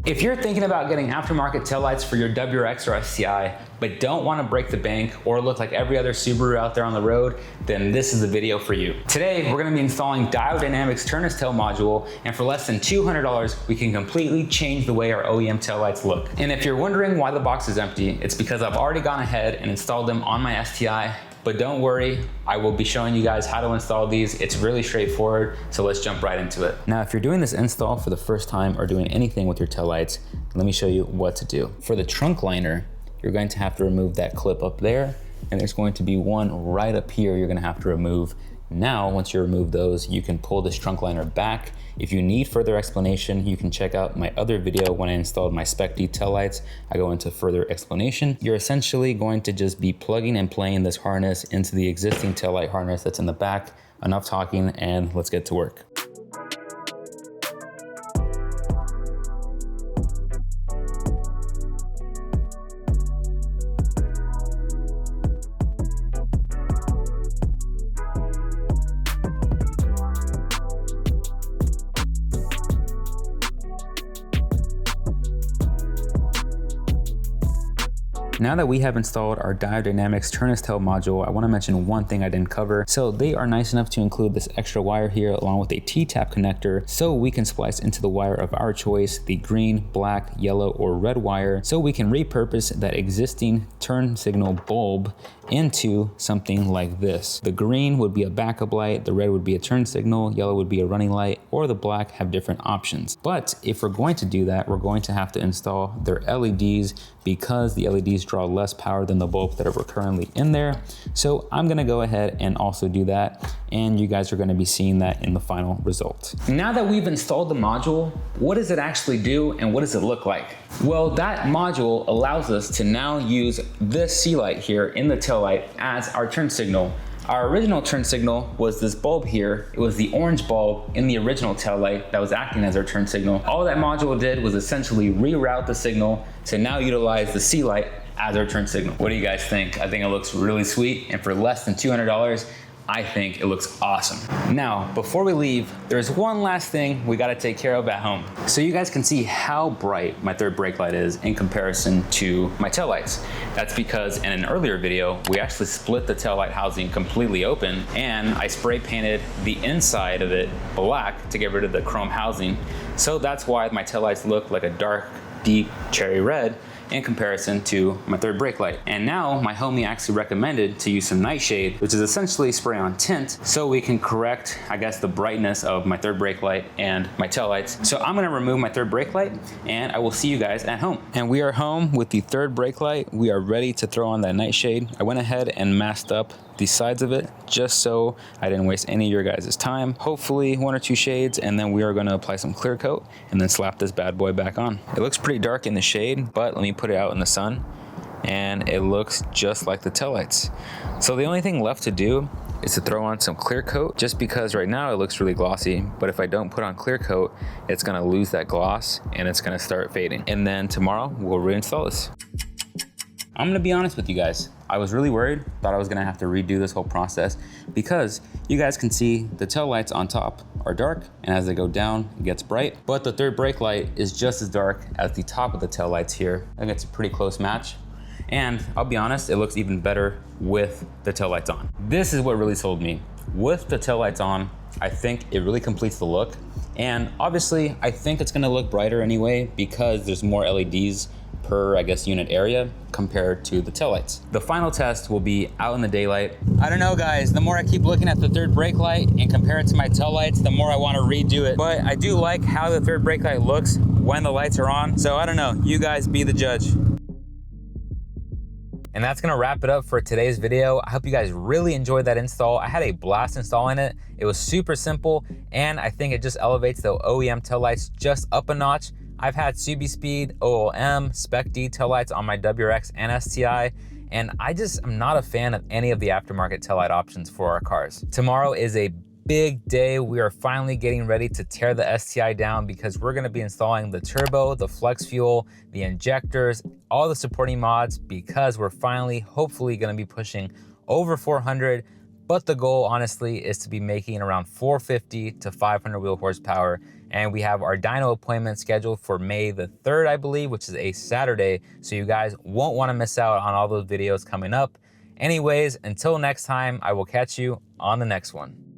If you're thinking about getting aftermarket taillights for your WRX or STI, but don't want to break the bank or look like every other Subaru out there on the road, then this is the video for you. Today, we're going to be installing Diode Dynamics turn-less tail module, and for less than $200, we can completely change the way our OEM taillights look. And if you're wondering why the box is empty, it's because I've already gone ahead and installed them on my STI. But don't worry, I will be showing you guys how to install these. It's really straightforward, so let's jump right into it. Now, if you're doing this install for the first time or doing anything with your taillights, let me show you what to do. For the trunk liner, you're going to have to remove that clip up there, and there's going to be one right up here you're gonna have to remove. Now, once you remove those, you can pull this trunk liner back. If you need further explanation, you can check out my other video when I installed my Spec D taillights. I go into further explanation. You're essentially going to just be plugging and playing this harness into the existing taillight harness that's in the back. Enough talking, and let's get to work. Now that we have installed our Diode Dynamics turn-less tail module, I want to mention one thing I didn't cover. So they are nice enough to include this extra wire here along with a T-tap connector, so we can splice into the wire of our choice, the green, black, yellow, or red wire, so we can repurpose that existing turn signal bulb into something like this. The green would be a backup light, the red would be a turn signal, yellow would be a running light, or the black have different options. But if we're going to do that, we're going to have to install their LEDs because the LEDs draw less power than the bulbs that are currently in there. So I'm gonna go ahead and also do that, and you guys are gonna be seeing that in the final result. Now that we've installed the module, what does it actually do and what does it look like? Well, that module allows us to now use this C light here in the tail light as our turn signal. Our original turn signal was this bulb here. It was the orange bulb in the original tail light that was acting as our turn signal. All that module did was essentially reroute the signal to now utilize the C light as our turn signal. What do you guys think? I think it looks really sweet, and for less than $200, I think it looks awesome. Now, before we leave, there's one last thing we gotta take care of at home. So you guys can see how bright my third brake light is in comparison to my taillights. That's because in an earlier video, we actually split the taillight housing completely open, and I spray painted the inside of it black to get rid of the chrome housing. So that's why my taillights look like a dark, deep cherry red in comparison to my third brake light. And now my homie actually recommended to use some nightshade, which is essentially spray on tint, so we can correct, I guess, the brightness of my third brake light and my taillights. So I'm gonna remove my third brake light, and I will see you guys at home. And we are home with the third brake light. We are ready to throw on that nightshade. I went ahead and masked up the sides of it just so I didn't waste any of your guys' time. Hopefully one or two shades, and then we are gonna apply some clear coat and then slap this bad boy back on. It looks pretty dark in the shade, but let me put it out in the sun, and it looks just like the taillights. So the only thing left to do is to throw on some clear coat, just because right now it looks really glossy, but if I don't put on clear coat, it's gonna lose that gloss and it's gonna start fading. And then tomorrow we'll reinstall this. I'm gonna be honest with you guys. I was really worried, thought I was gonna have to redo this whole process, because you guys can see the tail lights on top are dark, and as they go down, it gets bright. But the third brake light is just as dark as the top of the tail lights here. I think it's a pretty close match. And I'll be honest, it looks even better with the tail lights on. This is what really sold me. With the tail lights on, I think it really completes the look. And obviously, I think it's gonna look brighter anyway because there's more LEDs per, I guess, unit area compared to the taillights. The final test will be out in the daylight. I don't know, guys, the more I keep looking at the third brake light and compare it to my taillights, the more I want to redo it. But I do like how the third brake light looks when the lights are on. So I don't know, you guys be the judge. And that's gonna wrap it up for today's video. I hope you guys really enjoyed that install. I had a blast installing it. It was super simple, and I think it just elevates the OEM taillights just up a notch. I've had Subi Speed, OLM, Spec D taillights on my WRX and STI, and I'm not a fan of any of the aftermarket taillight options for our cars. Tomorrow is a big day. We are finally getting ready to tear the STI down because we're gonna be installing the turbo, the flex fuel, the injectors, all the supporting mods, because we're finally, hopefully, gonna be pushing over 400. But the goal, honestly, is to be making around 450 to 500 wheel horsepower And we have our dyno appointment scheduled for May the 3rd, I believe, which is a Saturday. So you guys won't want to miss out on all those videos coming up. Anyways, until next time, I will catch you on the next one.